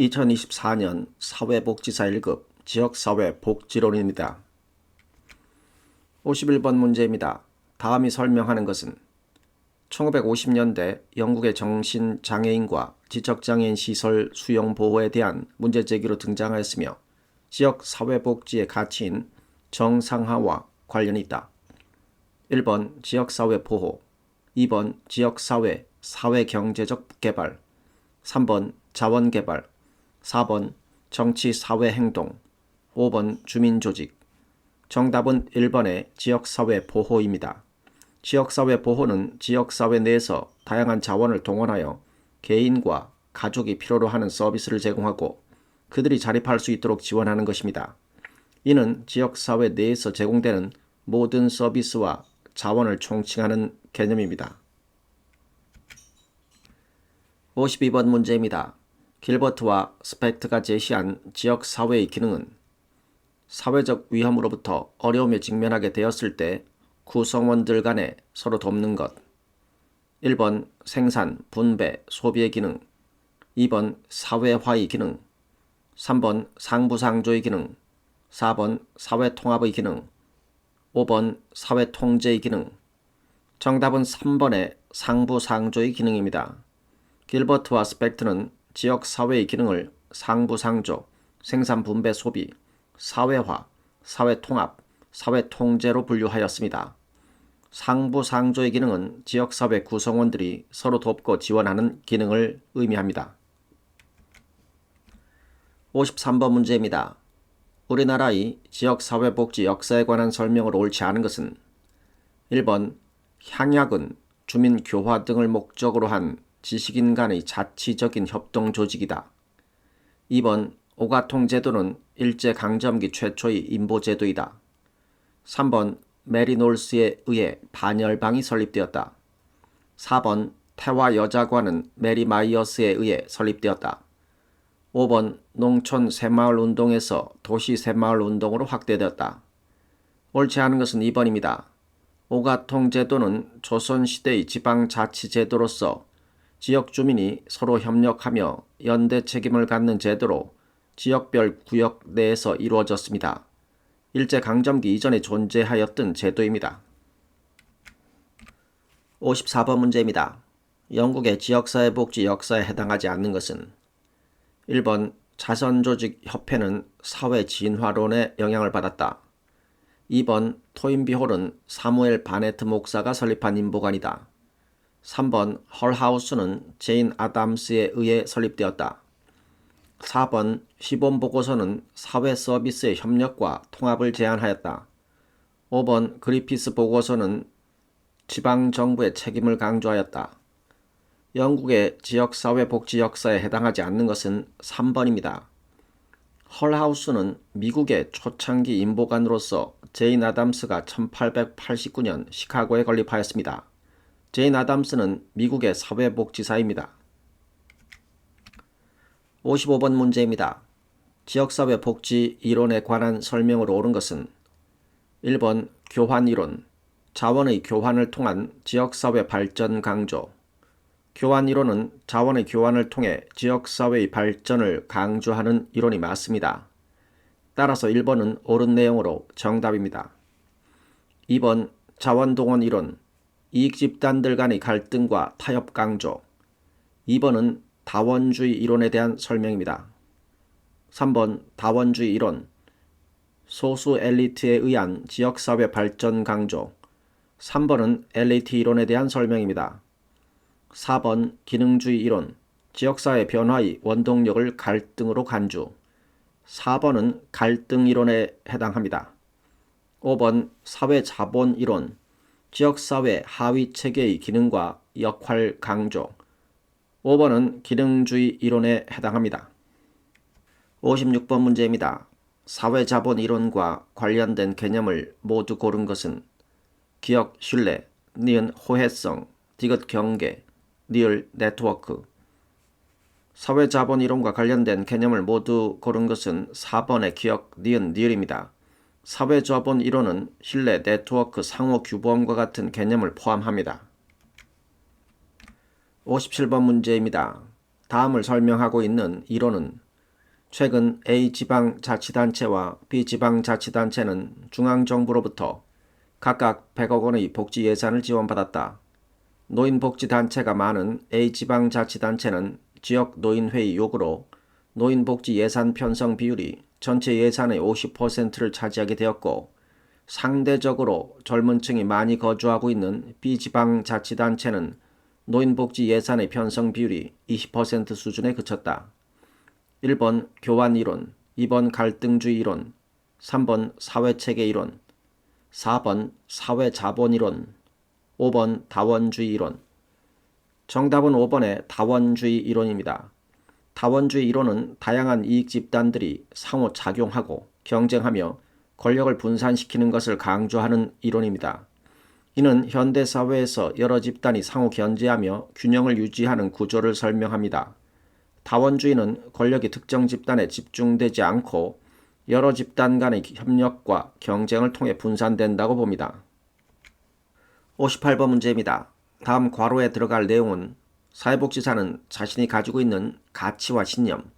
2024년 사회복지사 1급 지역사회복지론입니다. 51번 문제입니다. 다음이 설명하는 것은 1950년대 영국의 정신장애인과 지적장애인 시설 수용보호에 대한 문제제기로 등장하였으며 지역사회복지의 가치인 정상화와 관련이 있다. 1번 지역사회보호, 2번 지역사회, 사회경제적 개발, 3번 자원개발, 4번 정치사회행동, 5번 주민조직. 정답은 1번의 지역사회 보호입니다. 지역사회 보호는 지역사회 내에서 다양한 자원을 동원하여 개인과 가족이 필요로 하는 서비스를 제공하고 그들이 자립할 수 있도록 지원하는 것입니다. 이는 지역사회 내에서 제공되는 모든 서비스와 자원을 총칭하는 개념입니다. 52번 문제입니다. 길버트와 스펙트가 제시한 지역사회의 기능은 사회적 위험으로부터 어려움에 직면하게 되었을 때 구성원들 간에 서로 돕는 것. 1번 생산, 분배, 소비의 기능, 2번 사회화의 기능, 3번 상부상조의 기능, 4번 사회통합의 기능, 5번 사회통제의 기능. 정답은 3번의 상부상조의 기능입니다. 길버트와 스펙트는 지역사회의 기능을 상부상조, 생산분배 소비, 사회화, 사회통합, 사회통제로 분류하였습니다. 상부상조의 기능은 지역사회 구성원들이 서로 돕고 지원하는 기능을 의미합니다. 53번 문제입니다. 우리나라의 지역사회복지 역사에 관한 설명을 옳지 않은 것은 1번 향약은 주민교화 등을 목적으로 한 지식인 간의 자치적인 협동 조직이다. 2번 오가통 제도는 일제강점기 최초의 인보제도이다. 3번 메리놀스에 의해 반열방이 설립되었다. 4번 태화여자관은 메리 마이어스에 의해 설립되었다. 5번 농촌 새마을운동에서 도시 새마을운동으로 확대되었다. 옳지 않은 것은 2번입니다. 오가통 제도는 조선시대의 지방자치제도로서 지역 주민이 서로 협력하며 연대 책임을 갖는 제도로 지역별 구역 내에서 이루어졌습니다. 일제강점기 이전에 존재하였던 제도입니다. 54번 문제입니다. 영국의 지역사회복지 역사에 해당하지 않는 것은 1번 자선조직협회는 사회진화론에 영향을 받았다. 2번 토인비홀은 사무엘 바네트 목사가 설립한 인보관이다. 3번 헐하우스는 제인 아담스에 의해 설립되었다. 4번 시본보고서는 사회 서비스의 협력과 통합을 제안하였다. 5번 그리피스 보고서는 지방정부의 책임을 강조하였다. 영국의 지역사회복지 역사에 해당하지 않는 것은 3번입니다. 헐하우스는 미국의 초창기 인보관으로서 제인 아담스가 1889년 시카고에 건립하였습니다. 제인 아담스는 미국의 사회복지사입니다. 55번 문제입니다. 지역사회복지 이론에 관한 설명으로 옳은 것은 1번 교환이론, 자원의 교환을 통한 지역사회 발전 강조. 교환이론은 자원의 교환을 통해 지역사회의 발전을 강조하는 이론이 맞습니다. 따라서 1번은 옳은 내용으로 정답입니다. 2번 자원동원 이론, 이익집단들 간의 갈등과 타협 강조. 2번은 다원주의 이론에 대한 설명입니다. 3번 다원주의 이론, 소수 엘리트에 의한 지역사회 발전 강조. 3번은 엘리트 이론에 대한 설명입니다. 4번 기능주의 이론, 지역사회 변화의 원동력을 갈등으로 간주. 4번은 갈등 이론에 해당합니다. 5번 사회자본 이론, 지역사회 하위체계의 기능과 역할 강조. 5번은 기능주의 이론에 해당합니다. 56번 문제입니다. 사회자본 이론과 관련된 개념을 모두 고른 것은 기억 신뢰, 니은 호혜성, 디귿 경계, 니을 네트워크. 사회자본 이론과 관련된 개념을 모두 고른 것은 4번의 기억, 니은 니을입니다. 사회자본 이론은 신뢰, 네트워크, 상호 규범과 같은 개념을 포함합니다. 57번 문제입니다. 다음을 설명하고 있는 이론은 최근 A지방자치단체와 B지방자치단체는 중앙정부로부터 각각 100억 원의 복지 예산을 지원받았다. 노인복지단체가 많은 A지방자치단체는 지역노인회의 요구로 노인복지 예산 편성 비율이 전체 예산의 50%를 차지하게 되었고, 상대적으로 젊은 층이 많이 거주하고 있는 B지방자치단체는 노인복지 예산의 편성 비율이 20% 수준에 그쳤다. 1번 교환이론, 2번 갈등주의 이론, 3번 사회체계 이론, 4번 사회자본이론, 5번 다원주의 이론. 정답은 5번의 다원주의 이론입니다. 다원주의 이론은 다양한 이익 집단들이 상호 작용하고 경쟁하며 권력을 분산시키는 것을 강조하는 이론입니다. 이는 현대사회에서 여러 집단이 상호 견제하며 균형을 유지하는 구조를 설명합니다. 다원주의는 권력이 특정 집단에 집중되지 않고 여러 집단 간의 협력과 경쟁을 통해 분산된다고 봅니다. 58번 문제입니다. 다음 괄호에 들어갈 내용은 사회복지사는 자신이 가지고 있는 가치와 신념,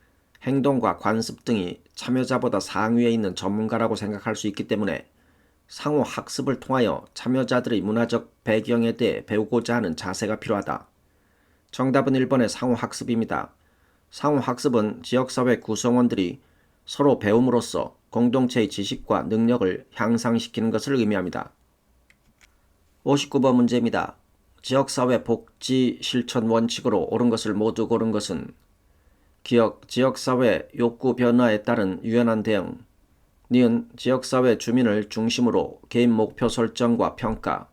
행동과 관습 등이 참여자보다 상위에 있는 전문가라고 생각할 수 있기 때문에 상호 학습을 통하여 참여자들의 문화적 배경에 대해 배우고자 하는 자세가 필요하다. 정답은 1번의 상호 학습입니다. 상호 학습은 지역사회 구성원들이 서로 배움으로써 공동체의 지식과 능력을 향상시키는 것을 의미합니다. 59번 문제입니다. 지역사회 복지 실천 원칙으로 옳은 것을 모두 고른 것은 지역사회 욕구 변화에 따른 유연한 대응, 니은 지역사회 주민을 중심으로 개인 목표 설정과 평가,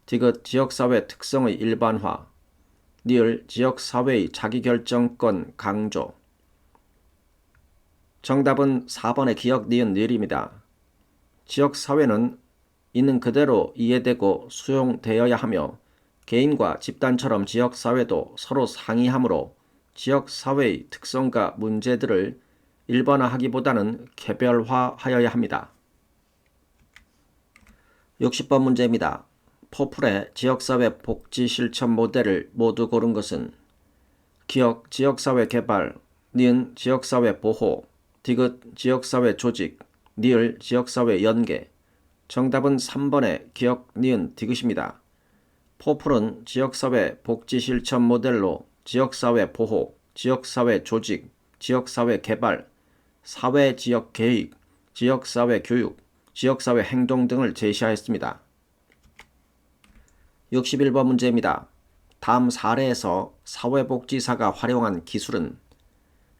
디귿 지역사회 특성의 일반화, 니을 지역사회의 자기결정권 강조. 정답은 4번의 기역 니은 니을입니다. 지역사회는 있는 그대로 이해되고 수용되어야 하며 개인과 집단처럼 지역사회도 서로 상의하므로 지역사회의 특성과 문제들을 일반화하기보다는 개별화하여야 합니다. 60번 문제입니다. 포플의 지역사회 복지 실천 모델을 모두 고른 것은 기역 지역사회 개발, 니은 지역사회 보호, 디귿 지역사회 조직, 니을 지역사회 연계. 정답은 3번의 기역 니은 디귿입니다. 포플은 지역사회 복지 실천 모델로 지역사회 보호, 지역사회 조직, 지역사회 개발, 사회지역 계획, 지역사회 교육, 지역사회 행동 등을 제시하였습니다. 61번 문제입니다. 다음 사례에서 사회복지사가 활용한 기술은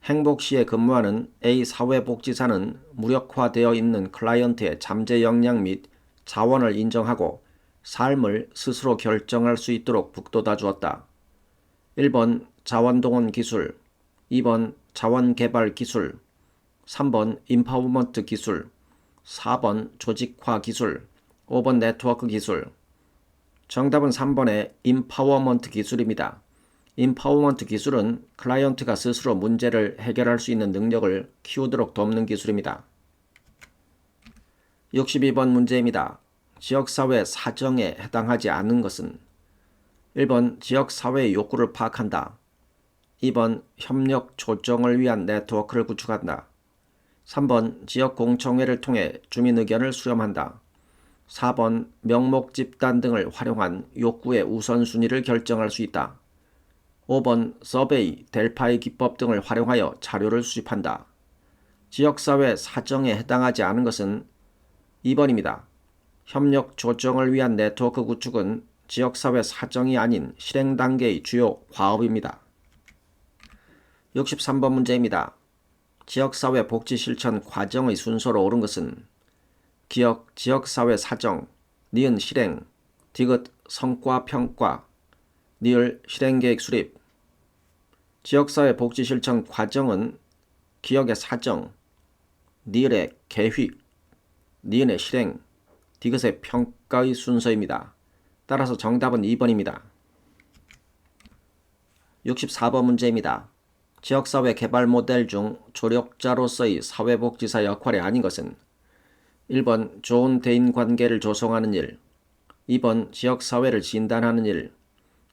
행복시에 근무하는 A 사회복지사는 무력화되어 있는 클라이언트의 잠재 역량 및 자원을 인정하고 삶을 스스로 결정할 수 있도록 북돋아 주었다. 1번 자원동원 기술, 2번 자원개발 기술, 3번 임파워먼트 기술, 4번 조직화 기술, 5번 네트워크 기술. 정답은 3번의 임파워먼트 기술입니다. 임파워먼트 기술은 클라이언트가 스스로 문제를 해결할 수 있는 능력을 키우도록 돕는 기술입니다. 62번 문제입니다. 지역사회 사정에 해당하지 않는 것은 1번 지역사회의 욕구를 파악한다. 2번 협력 조정을 위한 네트워크를 구축한다. 3번 지역공청회를 통해 주민 의견을 수렴한다. 4번 명목 집단 등을 활용한 욕구의 우선순위를 결정할 수 있다. 5번 서베이, 델파이 기법 등을 활용하여 자료를 수집한다. 지역사회 사정에 해당하지 않은 것은 2번입니다. 협력 조정을 위한 네트워크 구축은 지역사회 사정이 아닌 실행 단계의 주요 과업입니다. 63번 문제입니다. 지역사회 복지 실천 과정의 순서로 옳은 것은 기역 지역사회 사정, 니은 실행, 디귿 성과 평가, 니을 실행계획 수립. 지역사회 복지 실천 과정은 기역의 사정, 니을의 계획, 니은의 실행, 디귿의 평가의 순서입니다. 따라서 정답은 2번입니다. 64번 문제입니다. 지역사회 개발 모델 중 조력자로서의 사회복지사 역할이 아닌 것은 1번 좋은 대인관계를 조성하는 일, 2번 지역사회를 진단하는 일,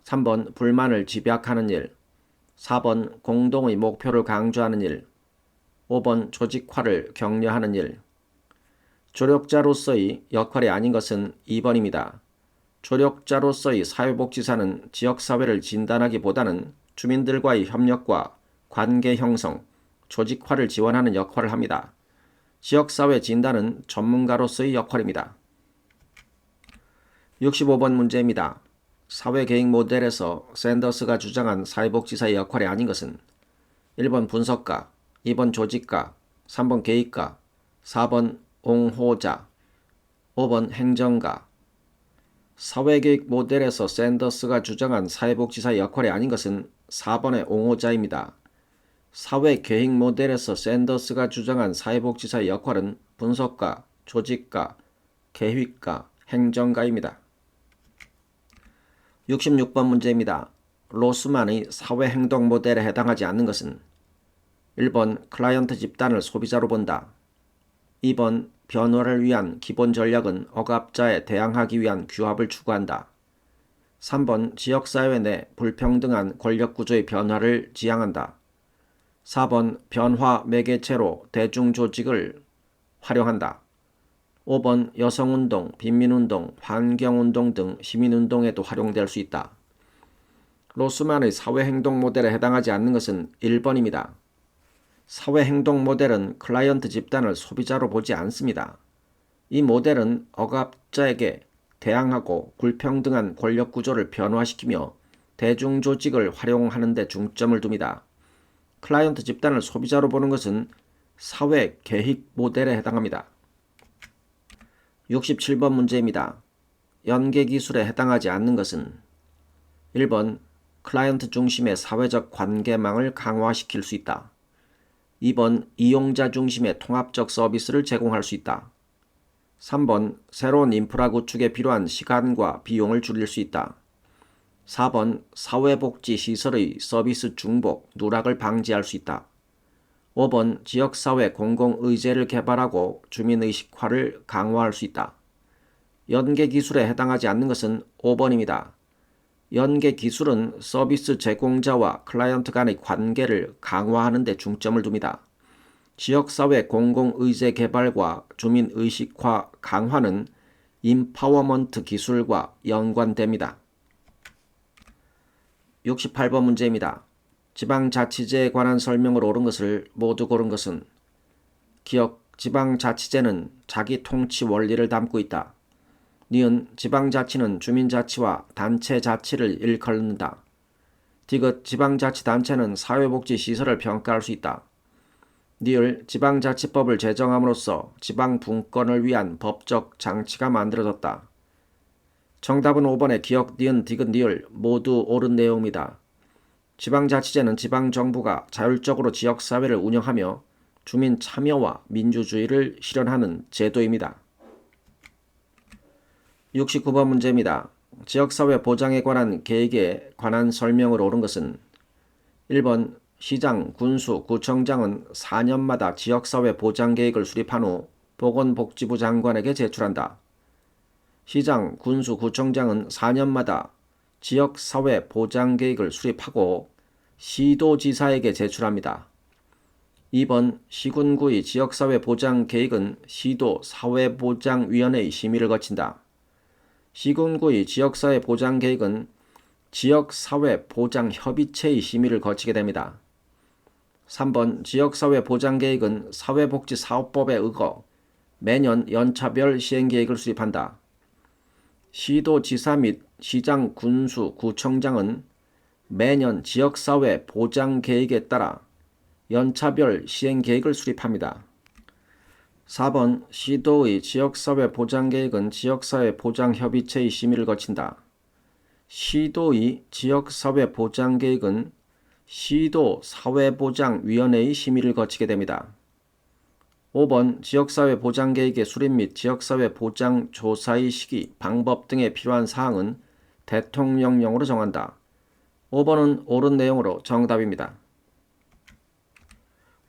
3번 불만을 집약하는 일, 4번 공동의 목표를 강조하는 일. 5번 조직화를 격려하는 일. 조력자로서의 역할이 아닌 것은 2번입니다. 조력자로서의 사회복지사는 지역사회를 진단하기보다는 주민들과의 협력과 관계 형성, 조직화를 지원하는 역할을 합니다. 지역사회 진단은 전문가로서의 역할입니다. 65번 문제입니다. 사회계획 모델에서 샌더스가 주장한 사회복지사의 역할이 아닌 것은 1번 분석가, 2번 조직가, 3번 계획가, 4번 옹호자, 5번 행정가. 사회계획 모델에서 샌더스가 주장한 사회복지사의 역할이 아닌 것은 4번의 옹호자입니다. 사회계획 모델에서 샌더스가 주장한 사회복지사의 역할은 분석가, 조직가, 계획가, 행정가입니다. 66번 문제입니다. 로스만의 사회행동 모델에 해당하지 않는 것은 1번 클라이언트 집단을 소비자로 본다. 2번 변화를 위한 기본 전략은 억압자에 대항하기 위한 규합을 추구한다. 3번 지역사회 내 불평등한 권력구조의 변화를 지향한다. 4번 변화 매개체로 대중조직을 활용한다. 5번 여성운동, 빈민운동, 환경운동 등 시민운동에도 활용될 수 있다. 로스만의 사회행동 모델에 해당하지 않는 것은 1번입니다. 사회행동 모델은 클라이언트 집단을 소비자로 보지 않습니다. 이 모델은 억압자에게 대항하고 불평등한 권력구조를 변화시키며 대중조직을 활용하는 데 중점을 둡니다. 클라이언트 집단을 소비자로 보는 것은 사회계획 모델에 해당합니다. 67번 문제입니다. 연계기술에 해당하지 않는 것은 1번 클라이언트 중심의 사회적 관계망을 강화시킬 수 있다. 2번 이용자 중심의 통합적 서비스를 제공할 수 있다. 3번 새로운 인프라 구축에 필요한 시간과 비용을 줄일 수 있다. 4번 사회복지 시설의 서비스 중복, 누락을 방지할 수 있다. 5번 지역사회 공공의제를 개발하고 주민의식화를 강화할 수 있다. 연계기술에 해당하지 않는 것은 5번입니다. 연계기술은 서비스 제공자와 클라이언트 간의 관계를 강화하는 데 중점을 둡니다. 지역사회 공공의제 개발과 주민의식화 강화는 임파워먼트 기술과 연관됩니다. 68번 문제입니다. 지방자치제에 관한 설명을 옳은 것을 모두 고른 것은 기억, 지방자치제는 자기 통치 원리를 담고 있다. 니은, 지방자치는 주민자치와 단체자치를 일컫는다. 디귿, 지방자치단체는 사회복지시설을 평가할 수 있다. 니을, 지방자치법을 제정함으로써 지방분권을 위한 법적 장치가 만들어졌다. 정답은 5번의 기억, 니은, 디귿, 니을 모두 옳은 내용입니다. 지방자치제는 지방정부가 자율적으로 지역사회를 운영하며 주민 참여와 민주주의를 실현하는 제도입니다. 69번 문제입니다. 지역사회 보장에 관한 계획에 관한 설명을 옳은 것은 1번 시장, 군수, 구청장은 4년마다 지역사회 보장계획을 수립한 후 보건복지부 장관에게 제출한다. 시장, 군수, 구청장은 4년마다 지역사회 보장계획을 수립하고 시도지사에게 제출합니다. 2번 시군구의 지역사회 보장계획은 시도 사회보장위원회의 심의를 거친다. 시군구의 지역사회 보장계획은 지역사회 보장협의체의 심의를 거치게 됩니다. 3번 지역사회 보장계획은 사회복지사업법에 의거 매년 연차별 시행계획을 수립한다. 시도지사 및 시장, 군수, 구청장은 매년 지역사회 보장계획에 따라 연차별 시행계획을 수립합니다. 4번 시도의 지역사회 보장계획은 지역사회 보장협의체의 심의를 거친다. 시도의 지역사회 보장계획은 시도 사회보장위원회의 심의를 거치게 됩니다. 5번 지역사회 보장계획의 수립 및 지역사회 보장 조사의 시기, 방법 등에 필요한 사항은 대통령령으로 정한다. 5번은 옳은 내용으로 정답입니다.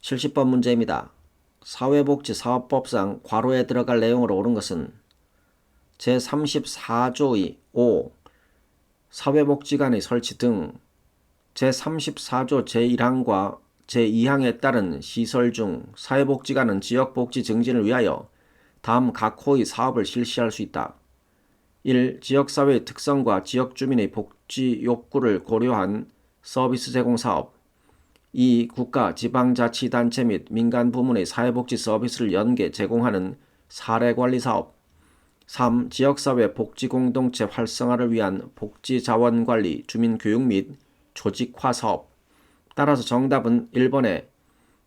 70번 문제입니다. 사회복지사업법상 괄호에 들어갈 내용으로 옳은 것은 제34조의 5. 사회복지관의 설치 등 제34조 제1항과 제2항에 따른 시설 중 사회복지관은 지역복지 증진을 위하여 다음 각 호의 사업을 실시할 수 있다. 1. 지역사회의 특성과 지역주민의 복지 욕구를 고려한 서비스 제공 사업. 2. 국가, 지방자치단체 및 민간 부문의 사회복지 서비스를 연계 제공하는 사례관리 사업. 3. 지역사회 복지공동체 활성화를 위한 복지자원관리, 주민교육 및 조직화 사업. 따라서 정답은 1번의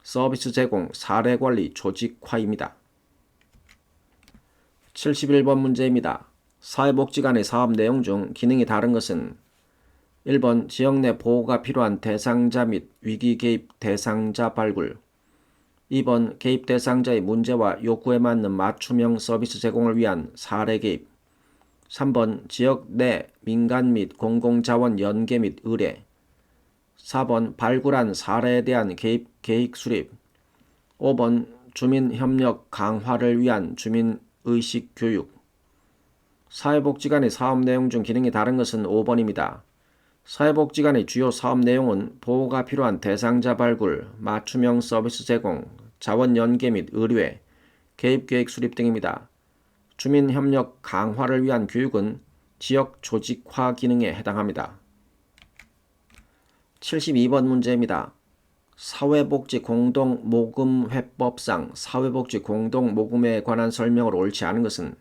서비스 제공, 사례관리, 조직화입니다. 71번 문제입니다. 사회복지관의 사업 내용 중 기능이 다른 것은 1번 지역 내 보호가 필요한 대상자 및 위기 개입 대상자 발굴. 2번 개입 대상자의 문제와 욕구에 맞는 맞춤형 서비스 제공을 위한 사례 개입. 3번 지역 내 민간 및 공공자원 연계 및 의뢰. 4번 발굴한 사례에 대한 개입 계획 수립. 5번 주민 협력 강화를 위한 주민의식 교육. 사회복지관의 사업 내용 중 기능이 다른 것은 5번입니다. 사회복지관의 주요 사업 내용은 보호가 필요한 대상자 발굴, 맞춤형 서비스 제공, 자원 연계 및 의뢰, 개입계획 수립 등입니다. 주민협력 강화를 위한 교육은 지역 조직화 기능에 해당합니다. 72번 문제입니다. 사회복지 공동모금회법상 사회복지 공동모금에 관한 설명을 옳지 않은 것은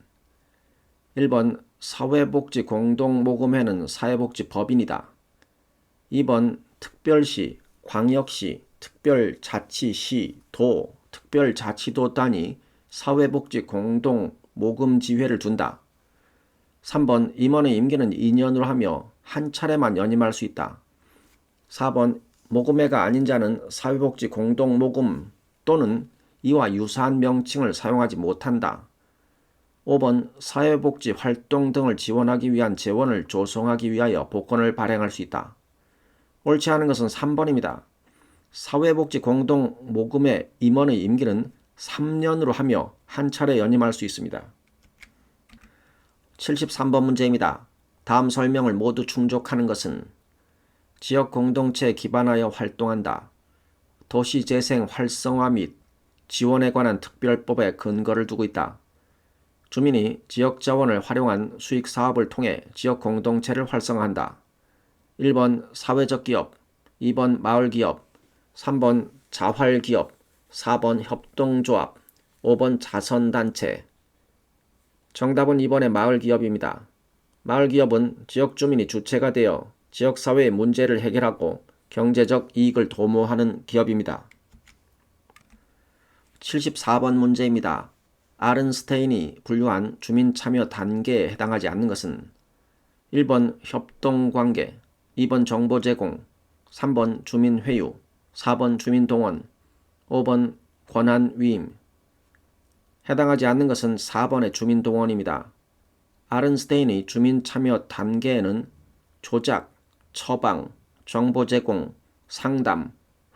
1번 사회복지 공동모금회는 사회복지법인이다. 2번 특별시, 광역시, 특별자치시, 도, 특별자치도 단위 사회복지 공동모금지회를 둔다. 3번 임원의 임기는 2년으로 하며 한 차례만 연임할 수 있다. 4번 모금회가 아닌 자는 사회복지 공동모금 또는 이와 유사한 명칭을 사용하지 못한다. 5번 사회복지 활동 등을 지원하기 위한 재원을 조성하기 위하여 복권을 발행할 수 있다. 옳지 않은 것은 3번입니다. 사회복지 공동모금회 임원의 임기는 3년으로 하며 한 차례 연임할 수 있습니다. 73번 문제입니다. 다음 설명을 모두 충족하는 것은 지역 공동체에 기반하여 활동한다. 도시재생 활성화 및 지원에 관한 특별법에 근거를 두고 있다. 주민이 지역 자원을 활용한 수익 사업을 통해 지역 공동체를 활성화한다. 1번 사회적 기업, 2번 마을 기업, 3번 자활 기업, 4번 협동조합, 5번 자선단체. 정답은 2번의 마을 기업입니다. 마을 기업은 지역 주민이 주체가 되어 지역사회의 문제를 해결하고 경제적 이익을 도모하는 기업입니다. 74번 문제입니다. 아른스테인이 분류한 주민참여 단계에 해당하지 않는 것은 1번 협동관계, 2번 정보제공, 3번 주민회유, 4번 주민동원, 5번 권한위임. 해당하지 않는 것은 4번의 주민동원입니다. 아른스테인이 주민참여 단계에는 조작, 처방, 정보제공, 상담,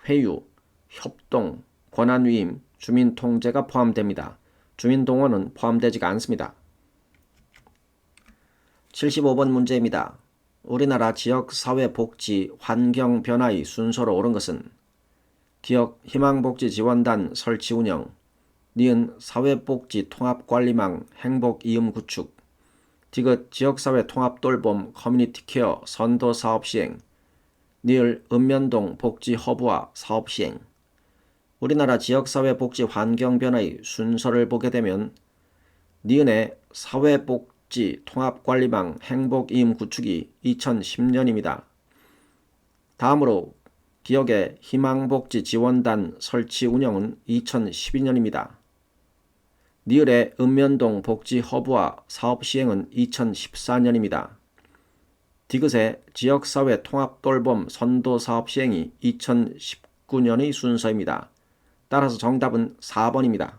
회유, 협동, 권한위임, 주민통제가 포함됩니다. 주민동원은 포함되지가 않습니다. 75번 문제입니다. 우리나라 지역사회복지 환경 변화의 순서로 옳은 것은 기역 희망복지지원단 설치 운영, 니은 사회복지 통합관리망 행복이음 구축, 디귿 지역사회 통합돌봄 커뮤니티 케어 선도 사업 시행, 니을 읍면동 복지 허브화 사업 시행. 우리나라 지역사회 복지 환경 변화의 순서를 보게 되면 니은의 사회복지 통합관리망 행복이음 구축이 2010년입니다. 다음으로 기역의 희망복지 지원단 설치 운영은 2012년입니다. 니을의 읍면동 복지 허브화 사업 시행은 2014년입니다. 디귿의 지역사회 통합돌봄 선도 사업 시행이 2019년의 순서입니다. 따라서 정답은 4번입니다.